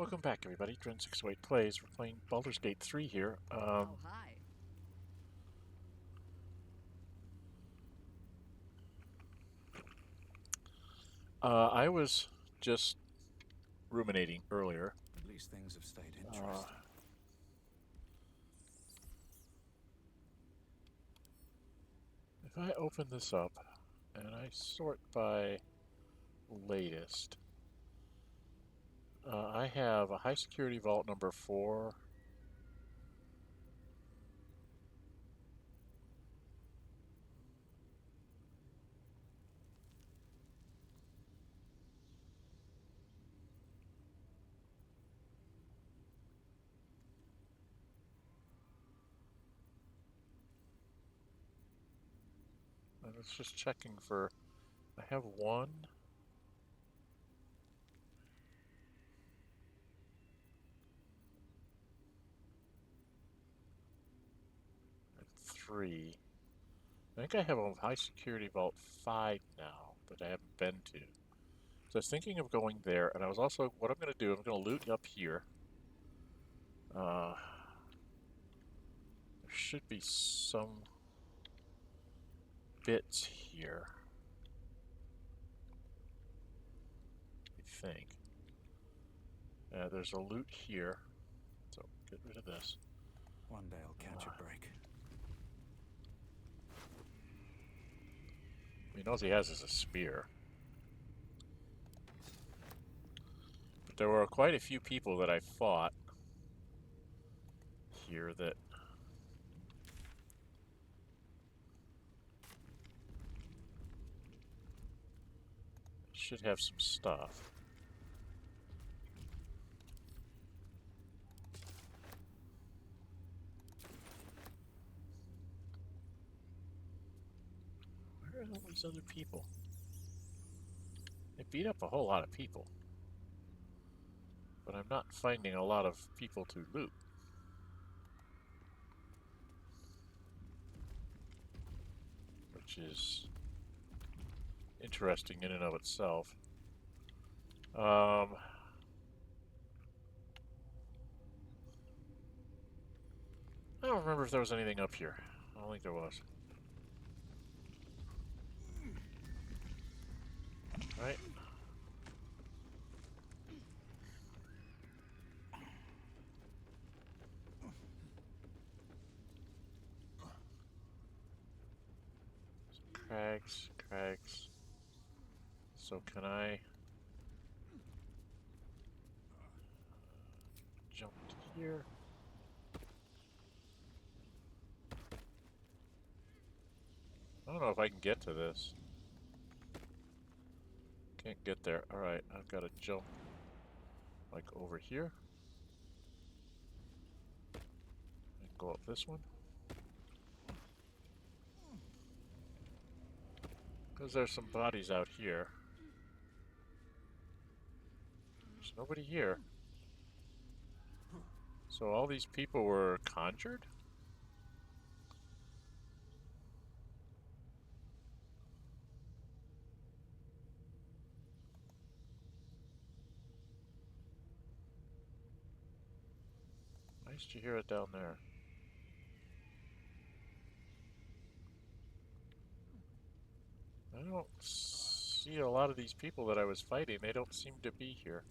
Welcome back, everybody. Dren608 plays. We're playing Baldur's Gate 3 here. Oh, hi. I was just ruminating earlier. At least things have stayed interesting. If I open this up and I sort by latest, I have a high security vault number 4. And it's just checking for. I have 1. And 3. I think I have a high security vault 5 now, but I haven't been to. So I was thinking of going there, and I was also, what I'm going to do, I'm going to loot up here. There should be some bits here, I think. There's a loot here, so get rid of this. One day I'll catch a break. I mean, all he has is a spear. But there were quite a few people that I fought here that should have some stuff. Where are all these other people? They beat up a whole lot of people. But I'm not finding a lot of people to loot. Which is interesting in and of itself. I don't remember if there was anything up here. I don't think there was. Right? Crags. So can I jump to here? I don't know if I can get to this. Can't get there. Alright, I've got to jump like over here. And go up this one. Because there's some bodies out here. There's nobody here. So all these people were conjured? Nice to hear it down there. I don't see a lot of these people that I was fighting. They don't seem to be here.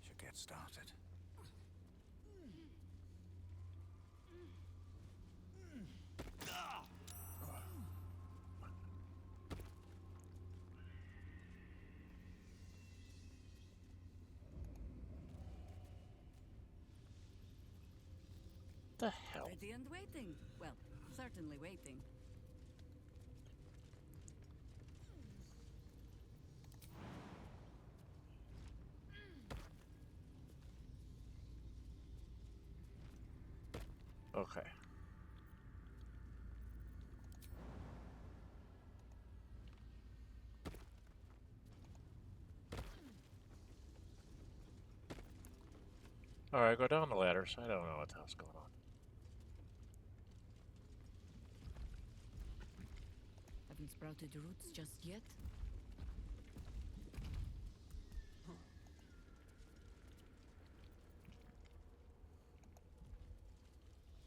Should get started. What the hell? Ready and waiting. Well, certainly waiting. Okay. Alright, go down the ladders. I don't know what the hell's going on. haven't sprouted roots just yet.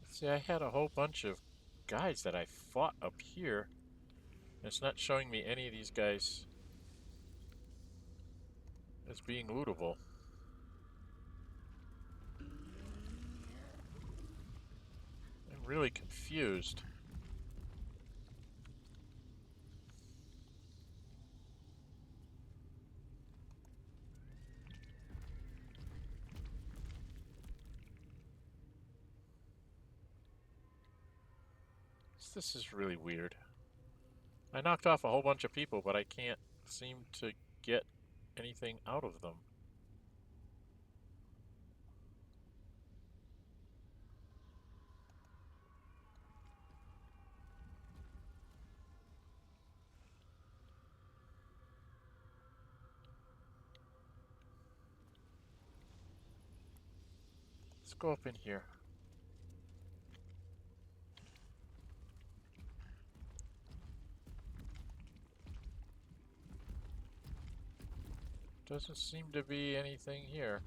See, I had a whole bunch of guys that I fought up here. It's not showing me any of these guys as being lootable. I'm really confused. This is really weird. I knocked off a whole bunch of people, but I can't seem to get anything out of them. Let's go up in here. Doesn't seem to be anything here.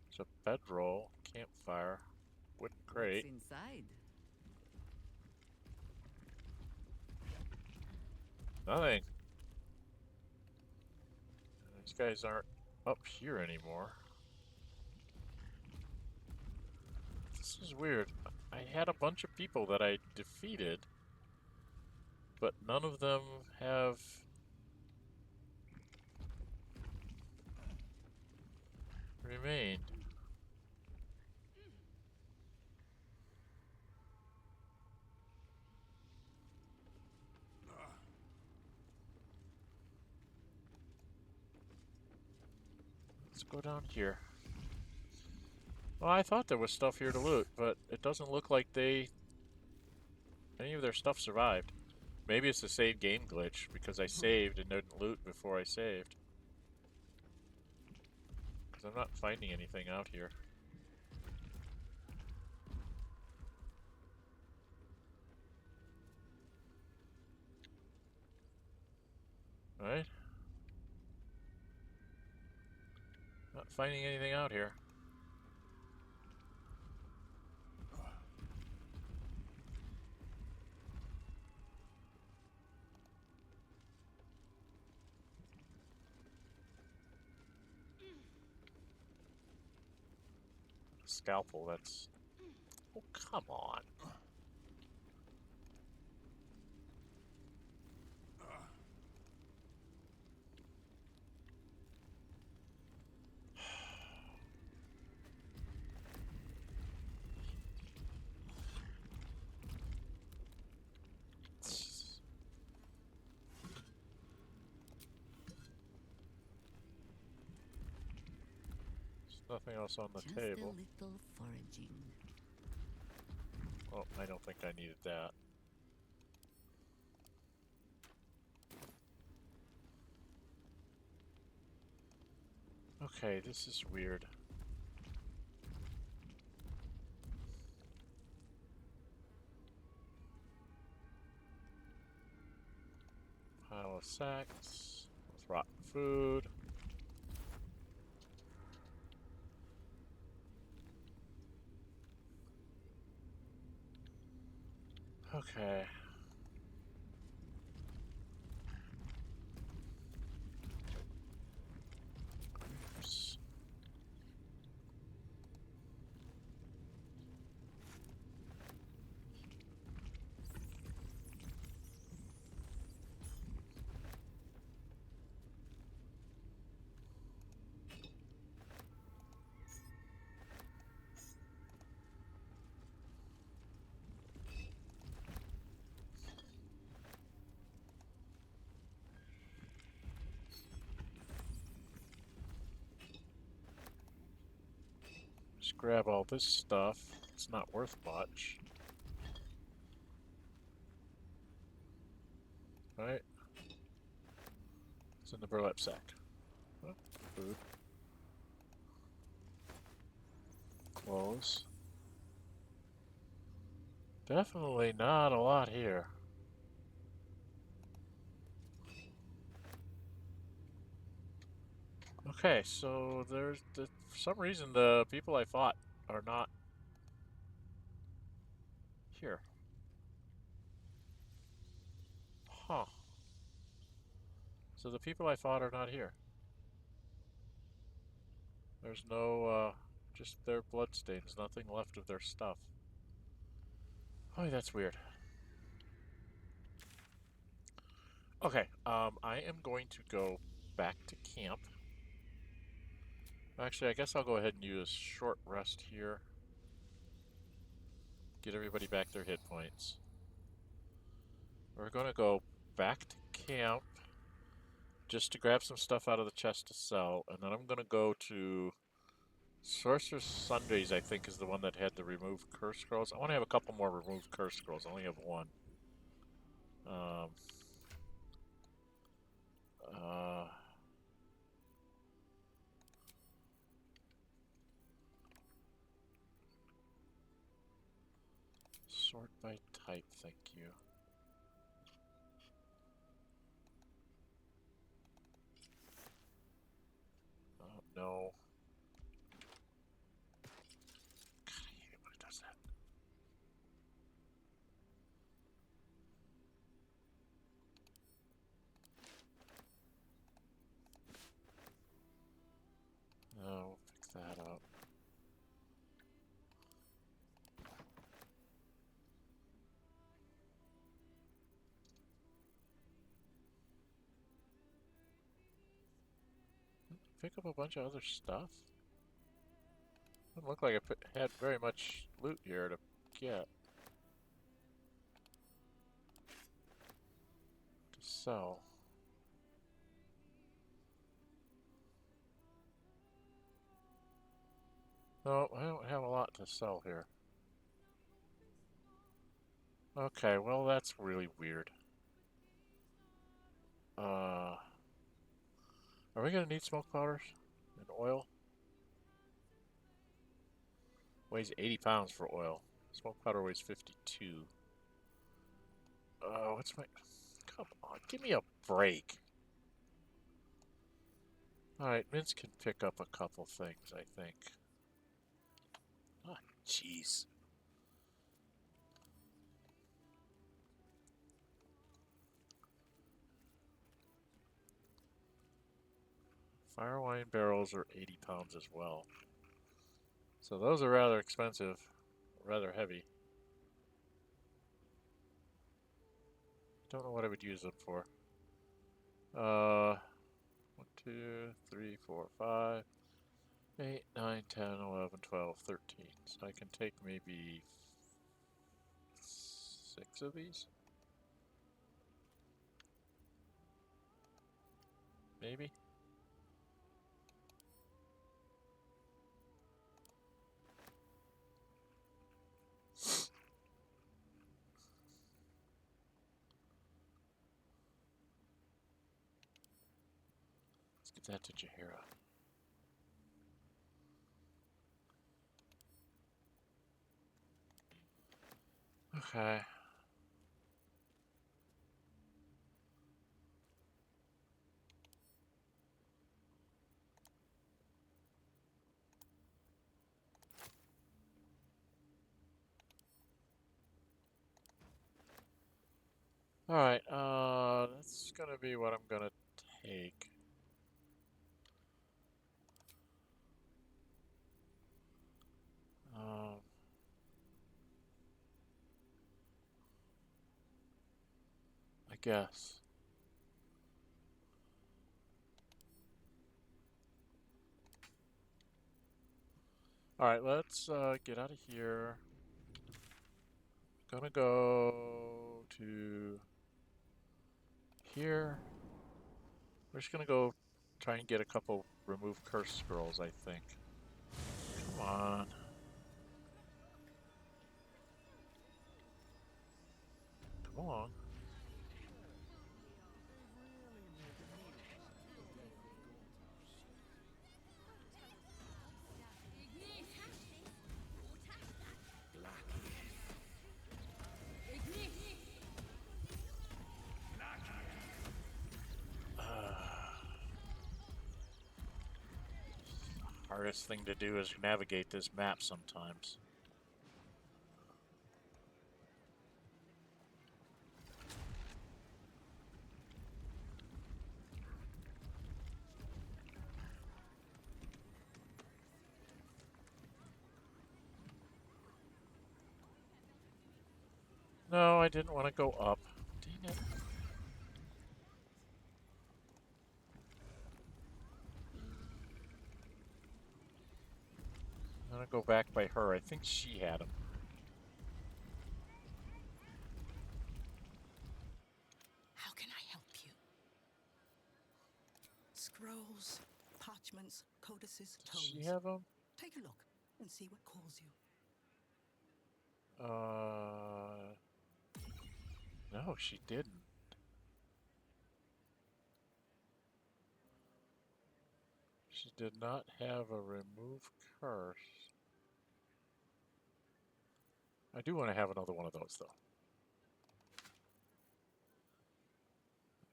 It's a bedroll, campfire, wooden crate. What's inside? Nothing. These guys aren't up here anymore. This is weird. I had a bunch of people that I defeated, but none of them have remained. Let's go down here. Well, I thought there was stuff here to loot, but it doesn't look like any of their stuff survived. Maybe it's a save game glitch, because I saved and didn't loot before I saved. Because I'm not finding anything out here. Alright. Not finding anything out here. Scalpel, that's... Oh, come on. There's nothing else on the Just table. a little foraging. Oh, I don't think I needed that. Okay, this is weird. Pile of sacks with rotten food. Okay. Oops. Just grab all this stuff. It's not worth much. Right? It's in the burlap sack. Oh, food. Clothes. Definitely not a lot here. Okay, so for some reason the people I fought are not here. Huh. So the people I fought are not here. There's no, just their bloodstains, nothing left of their stuff. Oh, that's weird. Okay, I am going to go back to camp. Actually, I guess I'll go ahead and use short rest here. Get everybody back their hit points. We're going to go back to camp just to grab some stuff out of the chest to sell, and then I'm going to go to Sorcerous Sundries, I think, is the one that had the remove curse scrolls. I want to have a couple more remove curse scrolls. I only have one. Um, uh, sort by type, thank you. Oh, no. God, I hate it when it does that. No, we'll fix that up. Pick up a bunch of other stuff. Doesn't look like I had very much loot here to get. To sell. No, I don't have a lot to sell here. Okay, well that's really weird. Are we gonna need smoke powders and oil? Weighs 80 pounds for oil. Smoke powder weighs 52. What's my... Come on, give me a break. Alright, Vince can pick up a couple things, I think. Ah, jeez. Fire wine barrels are 80 pounds as well. So those are rather expensive, rather heavy. Don't know what I would use them for. 1, 2, 3, 4, 5, 8, 9, 10, 11, 12, 13. So I can take maybe 6 of these? Maybe? Let's get that to Jahira. Okay. Alright, that's gonna be what I'm gonna take. Um, I guess. Alright, let's get out of here. Gonna go to here. We're just gonna go try and get a couple remove curse scrolls, I think. Come on. Come on. hardest thing to do is navigate this map sometimes. No, I didn't want to go up. Dang it. I'm gonna go back by her. I think she had him. How can I help you? Scrolls, parchments, codices, Does she tomes. have him? Take a look and see what calls you. No, she didn't. She did not have a remove curse. I do want to have another one of those, though.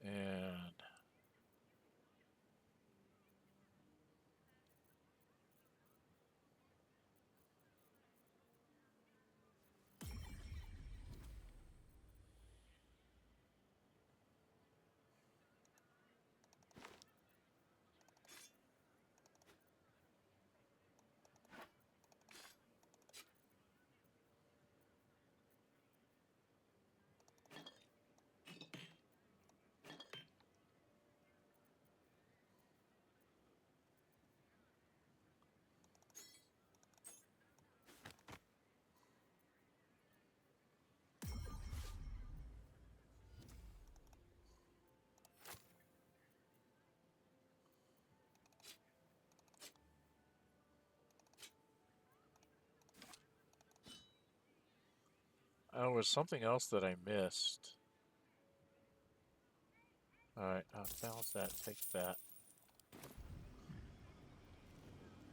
And there was something else that I missed. Alright, I'll balance that, take that.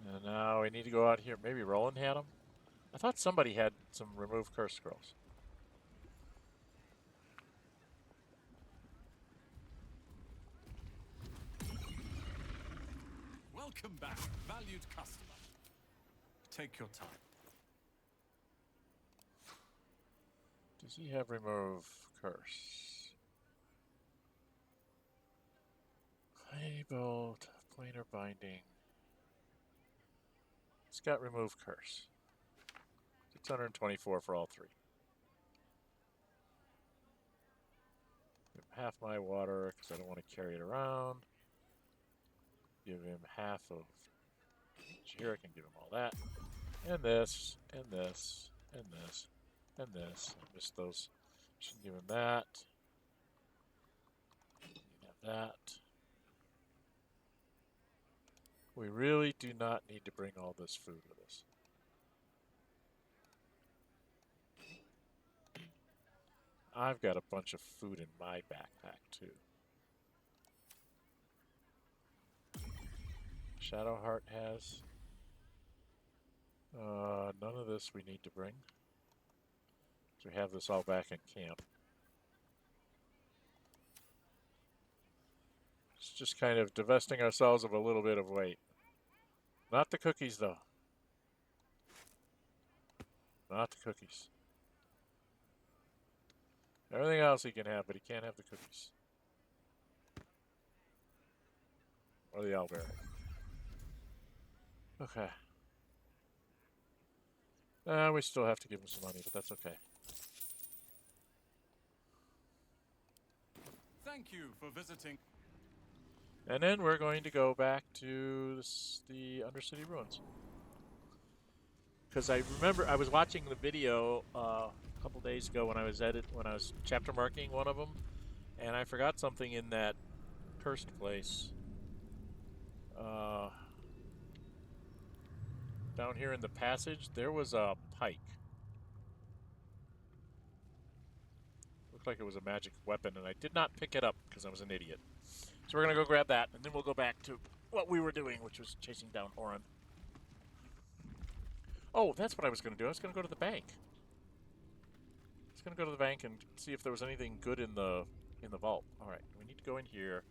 And now we need to go out here. Maybe Rolan had them? I thought somebody had some remove curse scrolls. Welcome back, valued customer. Take your time. Does he have remove curse? Labeled, planar binding. It's got remove curse. 624 for all three. Give him half my water because I don't want to carry it around. Give him half of here. I can give him all that. And this, and this, and this, and this. I missed those. Should give him that. You can have that. We really do not need to bring all this food with us. I've got a bunch of food in my backpack, too. Shadowheart has. None of this we need to bring. So we have this all back in camp. It's just kind of divesting ourselves of a little bit of weight. Not the cookies, though. Not the cookies. Everything else he can have, but he can't have the cookies. Or the owlberry. Okay. We still have to give him some money, but that's okay. Thank you for visiting. And then we're going to go back to the Undercity Ruins. Because I remember I was watching the video a couple days ago when I was chapter marking one of them, and I forgot something in that cursed place. Down here in the passage, there was a pike. Looked like it was a magic weapon, and I did not pick it up because I was an idiot. So we're going to go grab that, and then we'll go back to what we were doing, which was chasing down Orin. Oh, that's what I was going to do. I was going to go to the bank. I was going to go to the bank and see if there was anything good in the vault. All right, we need to go in here.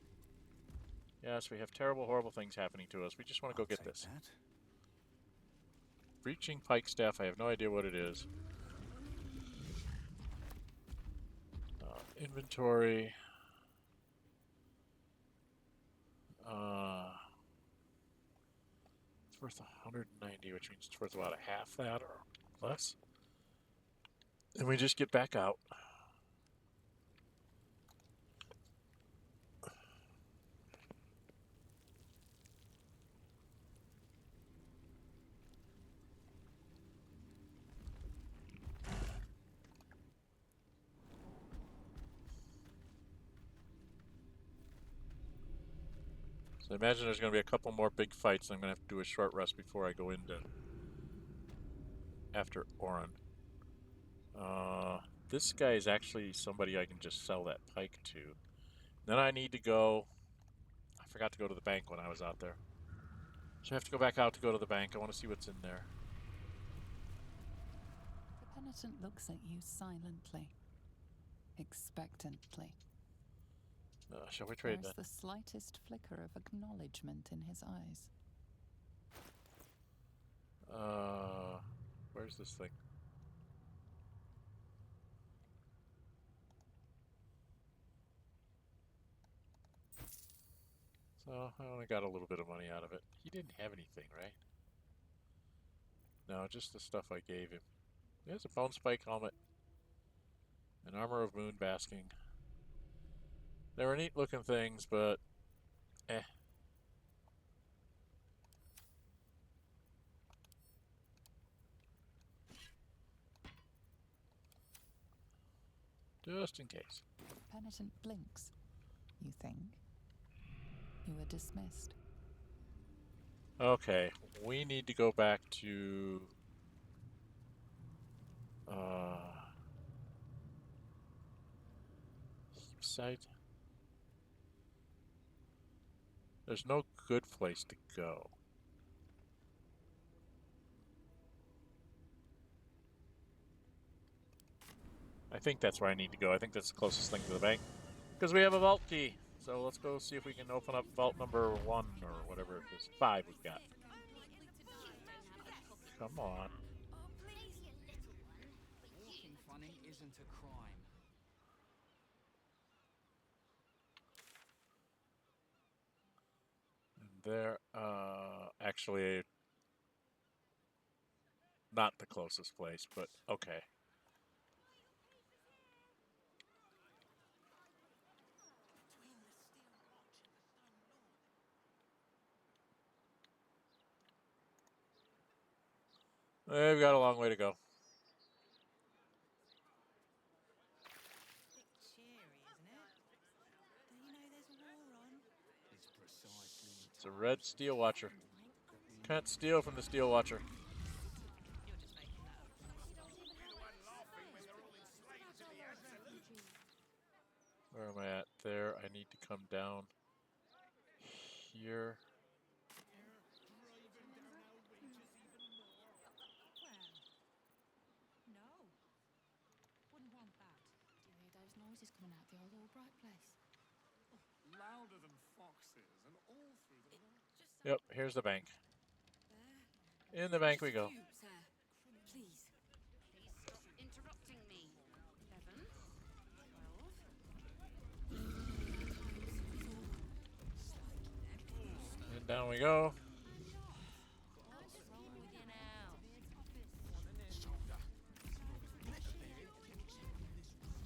Yes, we have terrible, horrible things happening to us. We just want to go get this. That. Breaching Pike Staff, I have no idea what it is. Inventory. It's worth 190, which means it's worth about a half that or less. And we just get back out. So I imagine there's going to be a couple more big fights. I'm going to have to do a short rest before I go into after Orin. This guy is actually somebody I can just sell that pike to. Then I need to go. I forgot to go to the bank when I was out there. So I have to go back out to go to the bank. I want to see what's in there. The penitent looks at you silently, expectantly. Shall we trade There's that? the slightest flicker of acknowledgement in his eyes. Where's this thing? So I only got a little bit of money out of it. He didn't have anything, right? No, just the stuff I gave him. There's a bone spike helmet. An armor of moon basking. They were neat looking things, but eh. Just in case. Penitent blinks. You think? You were dismissed. Okay, we need to go back to site. There's no good place to go. I think that's where I need to go. I think that's the closest thing to the bank. Because we have a vault key. So let's go see if we can open up vault number 1 or whatever it is. 5 we've got. Come on. Walking funny isn't a crime. And there, actually, not the closest place, but okay. We've got a long way to go. It's a red steel watcher. Can't steal from the steel watcher. Where am I at? There. I need to come down here. Those noises coming out the old Albright place. Louder than foxes and all through the night. Yep, here's the bank. In the bank we go. Please. Please stop interrupting me. 11, 12. And down we go. What's wrong with you now?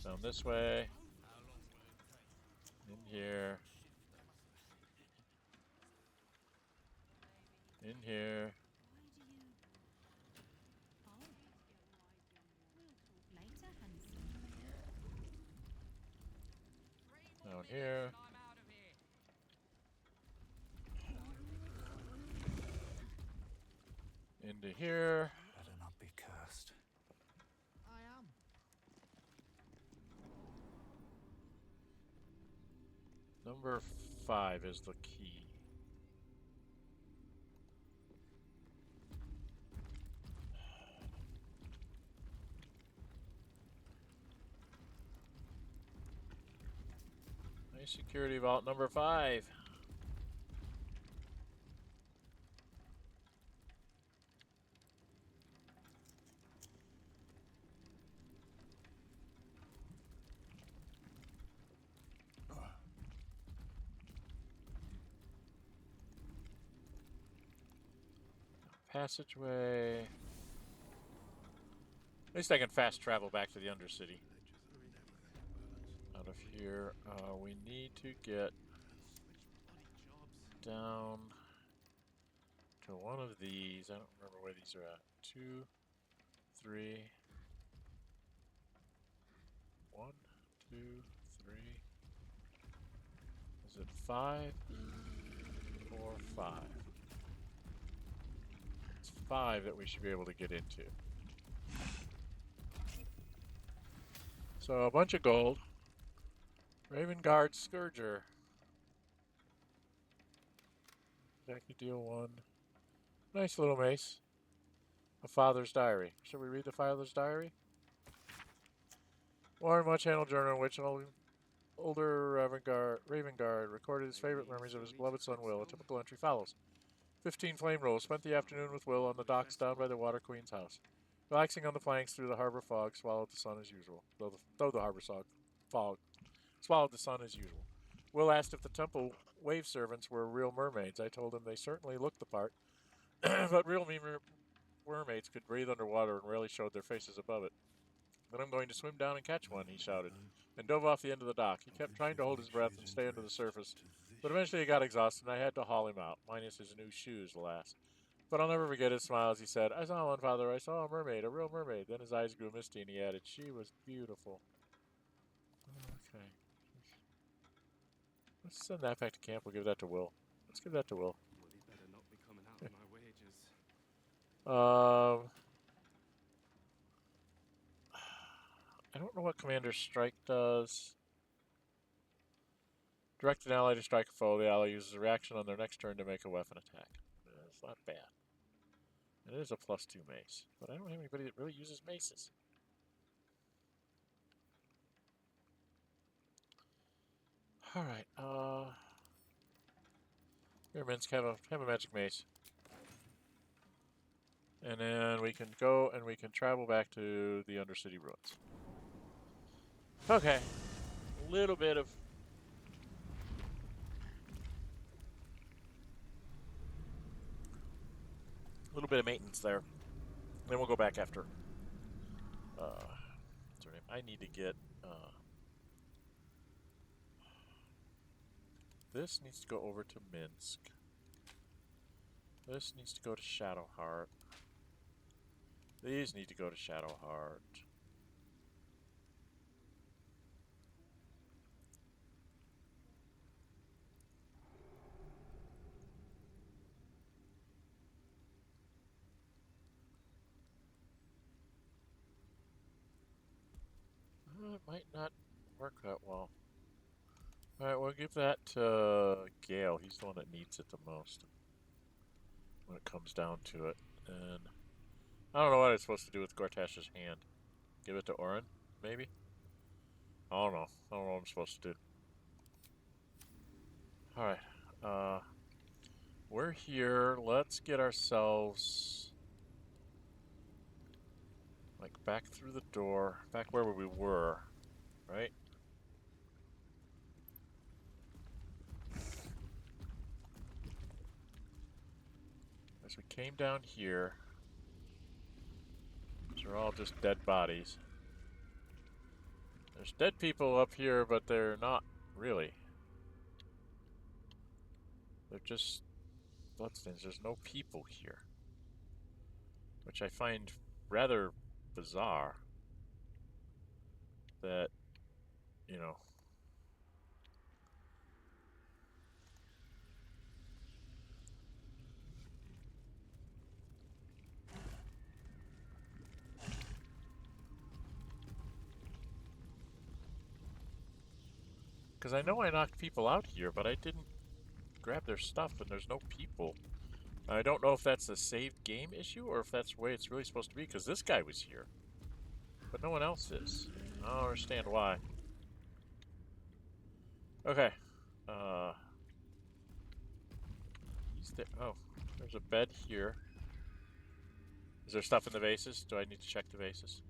Down this way. In here. In here. Later, handsome. Down here. Into here. Better not be cursed. I am. Number 5 is the key. Nice security vault number 5. passageway. At least I can fast travel back to the Undercity. Out of here, we need to get down to one of these. I don't remember where these are at. 2, 3. 1, 2, 3. Is it 5 or 5? It's 5 that we should be able to get into. So a bunch of gold. Raven Guard Scourger. Jackie deal 1. Nice little mace. A Father's Diary. Should we read the Father's Diary? Warren Much-Handled Journal in which older Raven Guard recorded his favorite memories of his beloved son Will. A typical entry follows. 15 flame rolls. Spent the afternoon with Will on the docks down by the Water Queen's house. Relaxing on the planks through the harbor fog, swallowed the sun as usual. Though the harbor fog swallowed the sun as usual. Will asked if the temple wave servants were real mermaids. I told him they certainly looked the part, but real mermaids could breathe underwater and rarely showed their faces above it. Then I'm going to swim down and catch one, he shouted, and dove off the end of the dock. He kept trying to hold his breath and stay under the surface, but eventually he got exhausted and I had to haul him out, minus his new shoes, alas. But I'll never forget his smile as he said, I saw one, Father. I saw a mermaid, a real mermaid. Then his eyes grew misty and he added, she was beautiful. Okay. Let's send that back to camp. We'll give that to Will. Let's give that to Will. Money better not be coming out of my wages. I don't know what Commander Strike does. Direct an ally to strike a foe. The ally uses a reaction on their next turn to make a weapon attack. It's not bad. It is a +2 mace, but I don't have anybody that really uses maces. Alright, here, Minsk, have a magic mace. And then we can go and we can travel back to the Undercity Ruins. Okay. A little bit of maintenance there. Then we'll go back after. What's her name? I need to get. This needs to go over to Minsk. This needs to go to Shadowheart. These need to go to Shadowheart. It might not work that well. Alright, we'll give that to Gale. He's the one that needs it the most when it comes down to it. And I don't know what I'm supposed to do with Gortash's hand. Give it to Orin, maybe? I don't know. I don't know what I'm supposed to do. Alright. We're here. Let's get ourselves like back through the door. Back where we were. Right? As we came down here. These are all just dead bodies. There's dead people up here, but they're not really. They're just bloodstains. There's no people here. Which I find rather bizarre. That, you know. Because I know I knocked people out here, but I didn't grab their stuff, and there's no people. I don't know if that's a saved game issue, or if that's the way it's really supposed to be, because this guy was here. But no one else is. I don't understand why. Okay. He's there. Oh, there's a bed here. Is there stuff in the vases? Do I need to check the vases?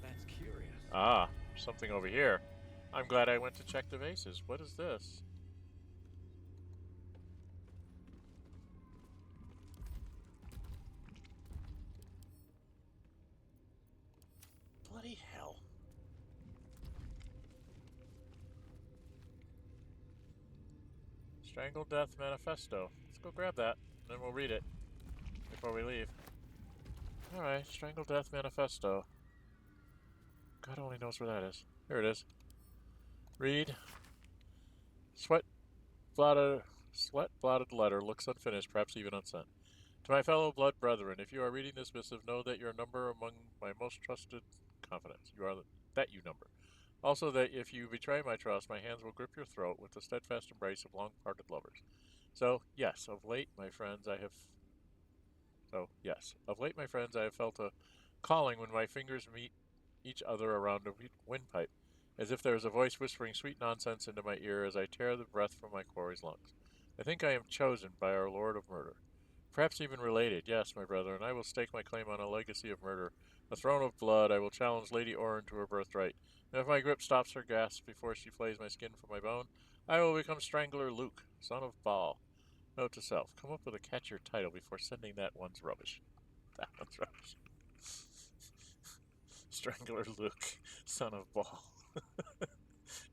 That's curious. Ah, something over here. I'm glad I went to check the vases. What is this? Strangled Death Manifesto. Let's go grab that, and then we'll read it before we leave. Alright, Strangled Death Manifesto. God only knows where that is. Here it is. Read. Sweat-blotted letter looks unfinished, perhaps even unsent. To my fellow blood brethren, if you are reading this missive, know that your number among my most trusted confidants. You are that you number. Also that if you betray my trust, my hands will grip your throat with the steadfast embrace of long-parted lovers. So, yes, of late, my friends, I have felt a calling when my fingers meet each other around a windpipe, as if there is a voice whispering sweet nonsense into my ear as I tear the breath from my quarry's lungs. I think I am chosen by our Lord of Murder. Perhaps even related, yes, my brethren, I will stake my claim on a legacy of murder. A throne of blood, I will challenge Lady Orin to her birthright. And if my grip stops her gasps before she flays my skin from my bone, I will become Strangler Luke, son of Baal. Note to self, come up with a catchier title before sending that one's rubbish. That one's rubbish. Strangler Luke, son of Baal.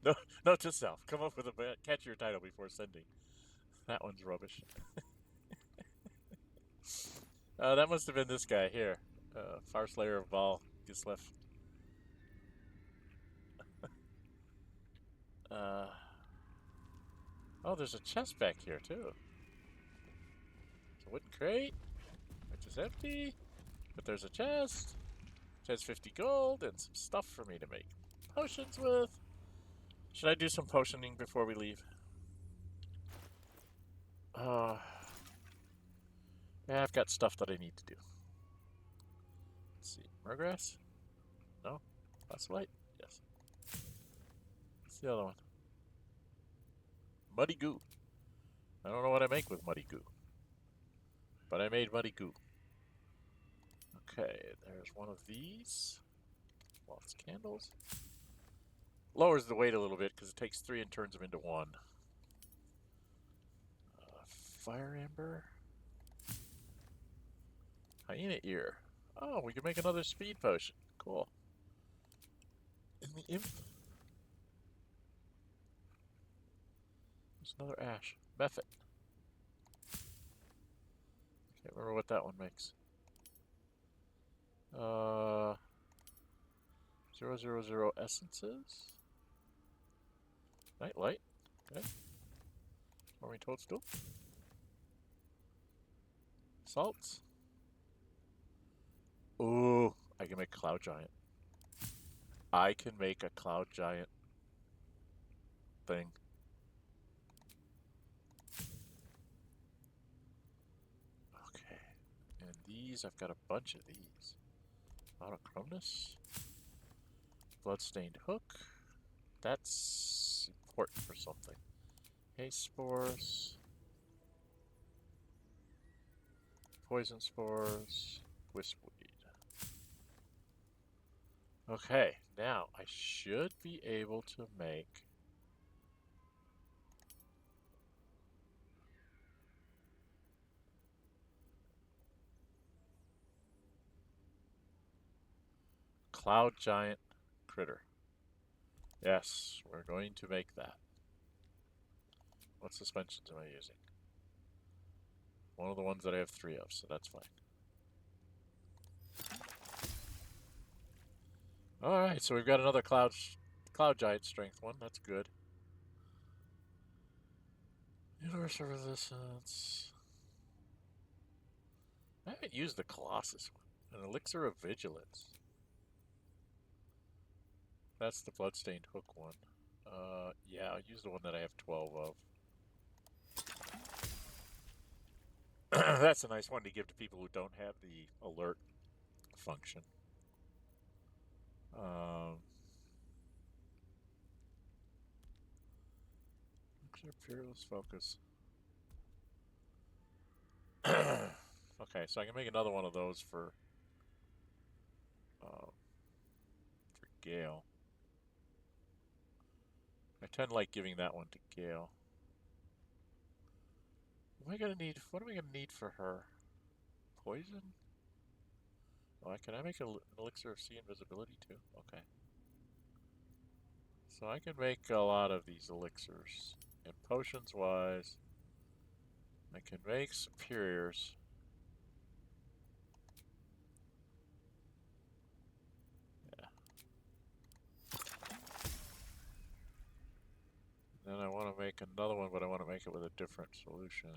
No, note to self, come up with a catchier title before sending. That one's rubbish. That must have been this guy here. Farslayer of Baal, Gislev. Oh, there's a chest back here, too. It's a wooden crate, which is empty, but there's a chest, which has 50 gold and some stuff for me to make potions with. Should I do some potioning before we leave? Yeah, I've got stuff that I need to do. Let's see. Murgrass? No? Light? Yes. What's the other one? Muddy goo. I don't know what I make with muddy goo, but I made muddy goo. Okay, there's one of these. Lots of candles. Lowers the weight a little bit because it takes 3 and turns them into 1. Fire amber. Hyena ear. Oh, we can make another speed potion. Cool. And the imp. There's another ash. Mephit. Can't remember what that one makes. 000 essences. Nightlight. Okay. Stormy toadstool. Salts. Ooh, I can make a cloud giant. I can make a cloud giant thing. Okay. And these, I've got a bunch of these. Monochromnus. Bloodstained hook. That's important for something. Haze spores. Poison spores. Wispweed. Okay, now I should be able to make Cloud Giant Critter. Yes, we're going to make that. What suspensions am I using? One of the ones that I have 3 of, so that's fine. Alright, so we've got another Cloud Giant Strength one. That's good. Universal Resistance. I haven't used the Colossus one. An Elixir of Vigilance. That's the Bloodstained Hook one. Yeah, I'll use the one that I have 12 of. That's a nice one to give to people who don't have the alert function. Fearless Focus. Okay, so I can make another one of those for Gale. I tend to like giving that one to Gale. What am I gonna need for her? Poison? Oh, can I make an elixir of sea invisibility too? Okay. So I can make a lot of these elixirs. And potions wise, I can make superiors. Yeah. Then I want to make another one, but I want to make it with a different solution.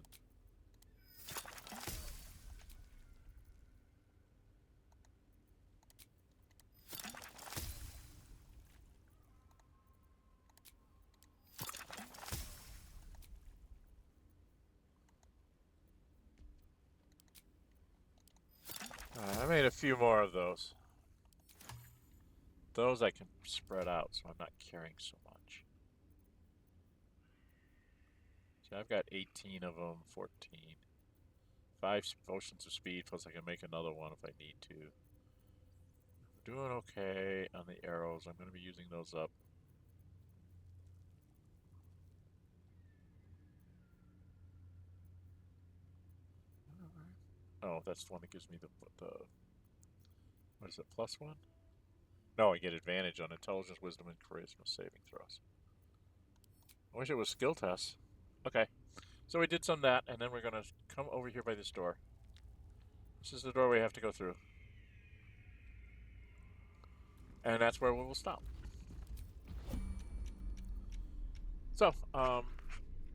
I made a few more of those. Those I can spread out, so I'm not carrying so much. See, I've got 18 of them, 14. 5 potions of speed, plus I can make another one if I need to. I'm doing okay on the arrows. I'm going to be using those up. Oh, that's the one that gives me the what is it, +1? No, I get advantage on intelligence, wisdom, and charisma saving throws. I wish it was skill tests. Okay, so we did some of that, and then we're going to come over here by this door. This is the door we have to go through. And that's where we will stop. So,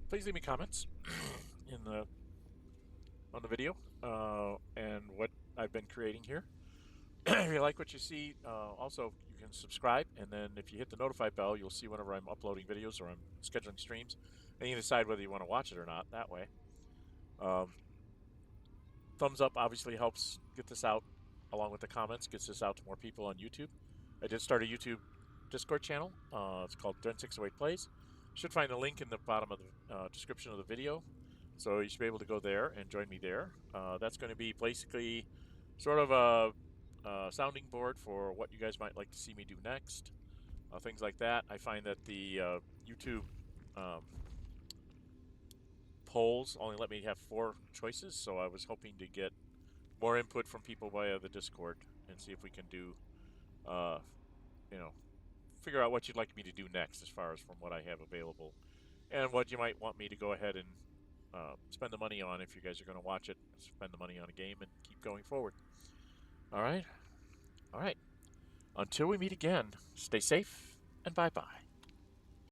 please leave me comments in the on the video and what I've been creating here. If you like what you see, also you can subscribe, and then if you hit the notify bell, you'll see whenever I'm uploading videos or I'm scheduling streams, and you can decide whether you want to watch it or not that way. Thumbs up obviously helps get this out, along with the comments, gets this out to more people on YouTube. I did start a YouTube Discord channel. It's called Dren608 Plays. You should find a link in the bottom of the description of the video, so you should be able to go there and join me there. That's going to be basically sort of a sounding board for what you guys might like to see me do next, things like that. I find that the YouTube polls only let me have 4 choices, so I was hoping to get more input from people via the Discord and see if we can do, you know, figure out what you'd like me to do next as far as from what I have available, and what you might want me to go ahead and spend the money on if you guys are going to watch it, spend the money on a game and keep going forward. All right. All right. Until we meet again, stay safe and bye-bye.